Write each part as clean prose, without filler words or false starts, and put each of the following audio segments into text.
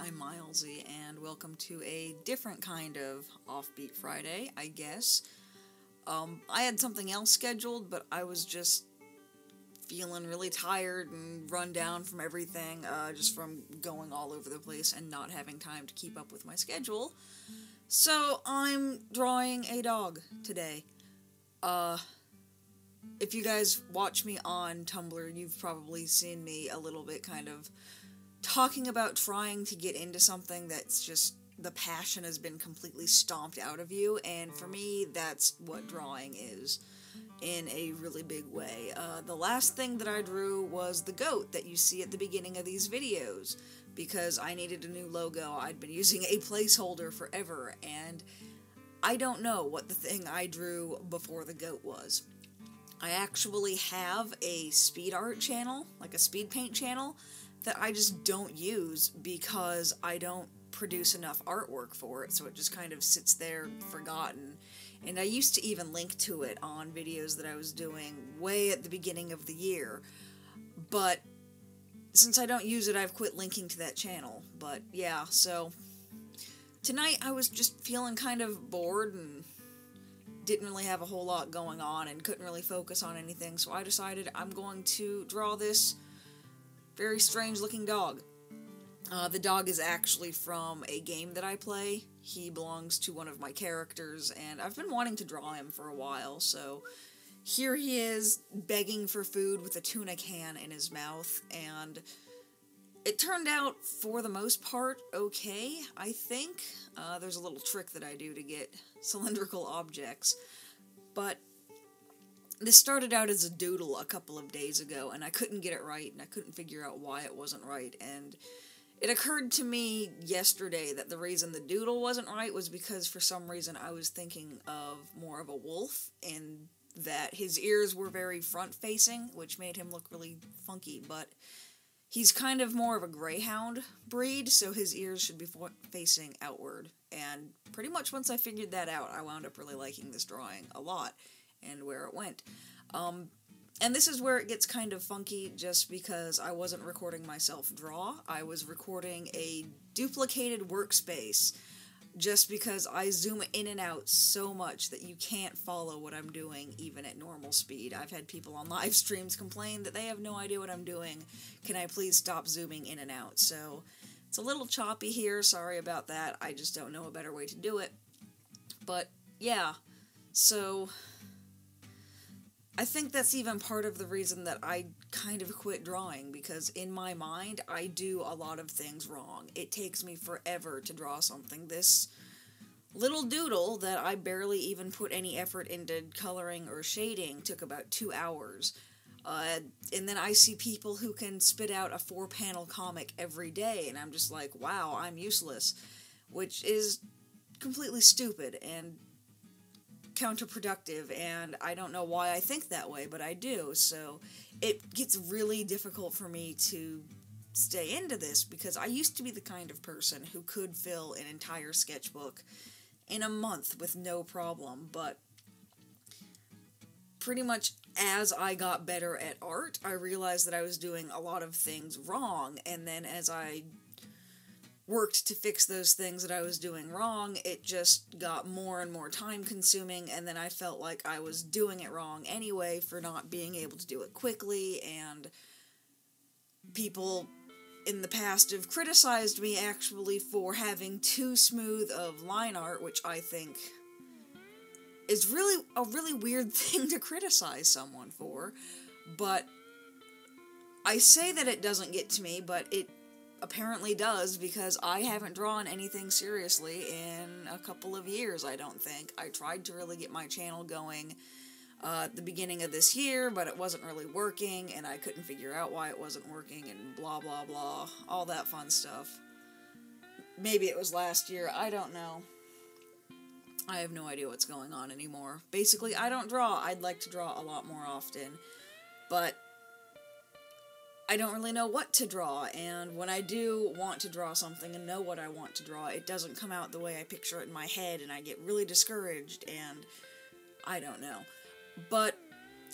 I'm Milesy, and welcome to a different kind of Offbeat Friday, I guess. I had something else scheduled, but I was just feeling really tired and run down from everything, just from going all over the place and not having time to keep up with my schedule. So, I'm drawing a dog today. If you guys watch me on Tumblr, you've probably seen me a little bit kind of talking about trying to get into something that's just, the passion has been completely stomped out of you, and for me, that's what drawing is, in a really big way. The last thing that I drew was the goat that you see at the beginning of these videos, because I needed a new logo. I'd been using a placeholder forever, and I don't know what the thing I drew before the goat was. I actually have a speed art channel, like a speed paint channel, that I just don't use because I don't produce enough artwork for it, so it just kind of sits there forgotten. And I used to even link to it on videos that I was doing way at the beginning of the year, but since I don't use it, I've quit linking to that channel. But yeah, so tonight I was just feeling kind of bored and didn't really have a whole lot going on and couldn't really focus on anything, so I decided I'm going to draw this very strange looking dog. The dog is actually from a game that I play. He belongs to one of my characters, and I've been wanting to draw him for a while, so here he is begging for food with a tuna can in his mouth, and it turned out, for the most part, okay, I think. There's a little trick that I do to get cylindrical objects, but this started out as a doodle a couple of days ago, and I couldn't get it right, and I couldn't figure out why it wasn't right, and it occurred to me yesterday that the reason the doodle wasn't right was because for some reason I was thinking of more of a wolf, and that his ears were very front-facing, which made him look really funky, but he's kind of more of a greyhound breed, so his ears should be facing outward, and pretty much once I figured that out, I wound up really liking this drawing a lot, and where it went. And this is where it gets kind of funky, just because I wasn't recording myself draw. I was recording a duplicated workspace, just because I zoom in and out so much that you can't follow what I'm doing, even at normal speed. I've had people on live streams complain that they have no idea what I'm doing. Can I please stop zooming in and out? So, it's a little choppy here, sorry about that. I just don't know a better way to do it. But, yeah, so I think that's even part of the reason that I kind of quit drawing, because in my mind, I do a lot of things wrong. It takes me forever to draw something. This little doodle that I barely even put any effort into coloring or shading took about 2 hours. And then I see people who can spit out a 4-panel comic every day, and I'm just like, wow, I'm useless. Which is completely stupid and counterproductive, and I don't know why I think that way, but I do, so it gets really difficult for me to stay into this, because I used to be the kind of person who could fill an entire sketchbook in a month with no problem, but pretty much as I got better at art, I realized that I was doing a lot of things wrong, and then as I worked to fix those things that I was doing wrong, it just got more and more time consuming, and then I felt like I was doing it wrong anyway for not being able to do it quickly, and people in the past have criticized me actually for having too smooth of line art, which I think is really a really weird thing to criticize someone for, but I say that it doesn't get to me, but it apparently does, because I haven't drawn anything seriously in a couple of years, I don't think. I tried to really get my channel going at the beginning of this year, but it wasn't really working, and I couldn't figure out why it wasn't working, and blah blah blah, all that fun stuff. Maybe it was last year, I don't know. I have no idea what's going on anymore. Basically, I don't draw. I'd like to draw a lot more often, but I don't really know what to draw, and when I do want to draw something and know what I want to draw, it doesn't come out the way I picture it in my head, and I get really discouraged, and I don't know. But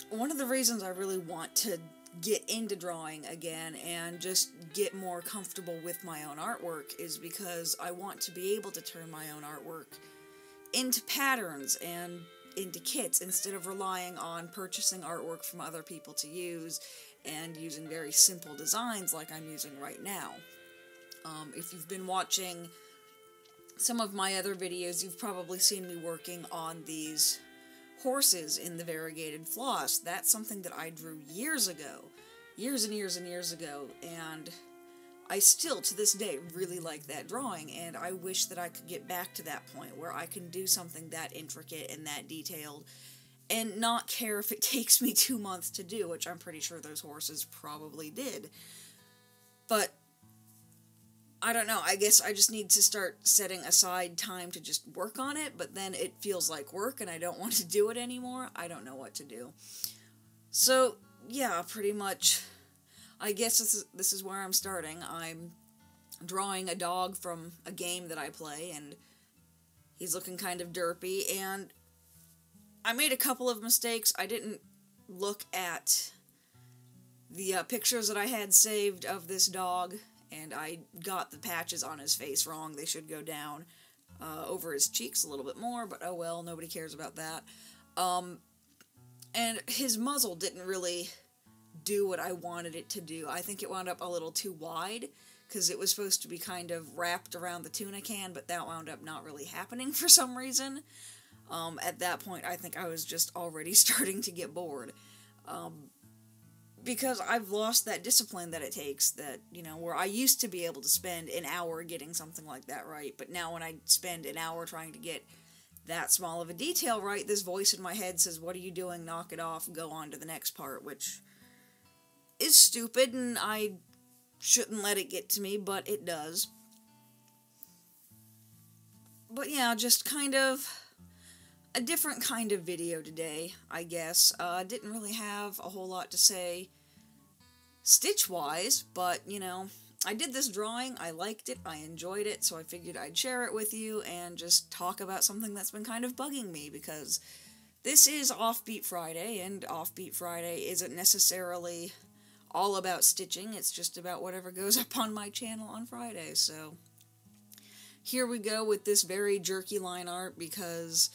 one of the reasons I really want to get into drawing again and just get more comfortable with my own artwork is because I want to be able to turn my own artwork into patterns and into kits instead of relying on purchasing artwork from other people to use and using very simple designs like I'm using right now. If you've been watching some of my other videos, you've probably seen me working on these horses in the variegated floss. That's something that I drew years ago. Years and years and years ago. And I still, to this day, really like that drawing. And I wish that I could get back to that point where I can do something that intricate and that detailed and not care if it takes me 2 months to do, which I'm pretty sure those horses probably did. But I don't know, I guess I just need to start setting aside time to just work on it, but then it feels like work and I don't want to do it anymore. I don't know what to do. So, yeah, pretty much, I guess this is where I'm starting. I'm drawing a dog from a game that I play, and he's looking kind of derpy, and I made a couple of mistakes. I didn't look at the pictures that I had saved of this dog, and I got the patches on his face wrong. They should go down over his cheeks a little bit more, but oh well, nobody cares about that. And his muzzle didn't really do what I wanted it to do. I think it wound up a little too wide, because it was supposed to be kind of wrapped around the tuna can, but that wound up not really happening for some reason. At that point, I think I was just already starting to get bored. Because I've lost that discipline that it takes, that, you know, where I used to be able to spend an hour getting something like that right, but now when I spend an hour trying to get that small of a detail right, this voice in my head says, what are you doing, knock it off, go on to the next part, which is stupid, and I shouldn't let it get to me, but it does. But yeah, just kind of a different kind of video today, I guess. Didn't really have a whole lot to say stitch-wise, but, you know, I did this drawing, I liked it, I enjoyed it, so I figured I'd share it with you and just talk about something that's been kind of bugging me, because this is Offbeat Friday, and Offbeat Friday isn't necessarily all about stitching, it's just about whatever goes up on my channel on Friday, so here we go with this very jerky line art, because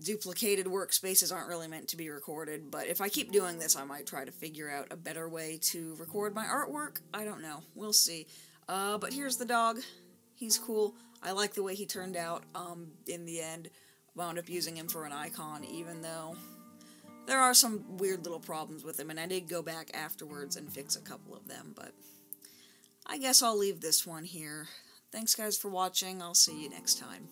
duplicated workspaces aren't really meant to be recorded, but if I keep doing this, I might try to figure out a better way to record my artwork. I don't know. We'll see. But here's the dog. He's cool. I like the way he turned out. In the end, wound up using him for an icon, even though there are some weird little problems with him, and I did go back afterwards and fix a couple of them, but I guess I'll leave this one here. Thanks, guys, for watching. I'll see you next time.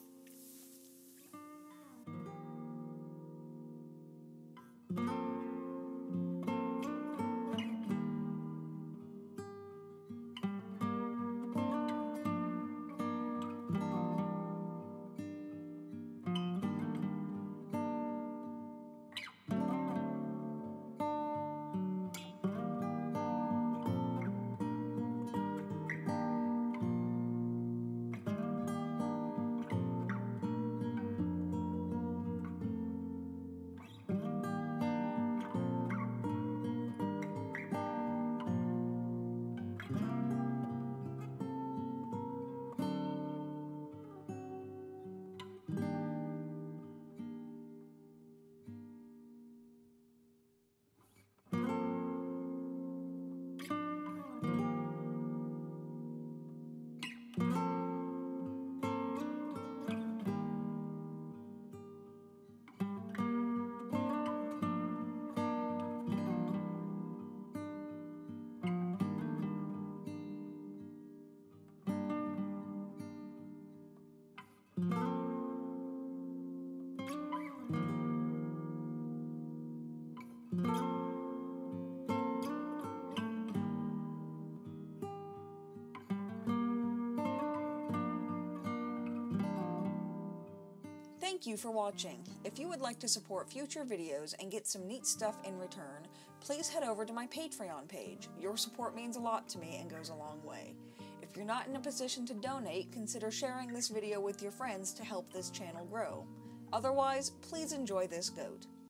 Thank you for watching. If you would like to support future videos and get some neat stuff in return, please head over to my Patreon page. Your support means a lot to me and goes a long way. If you're not in a position to donate, consider sharing this video with your friends to help this channel grow. Otherwise, please enjoy this goat.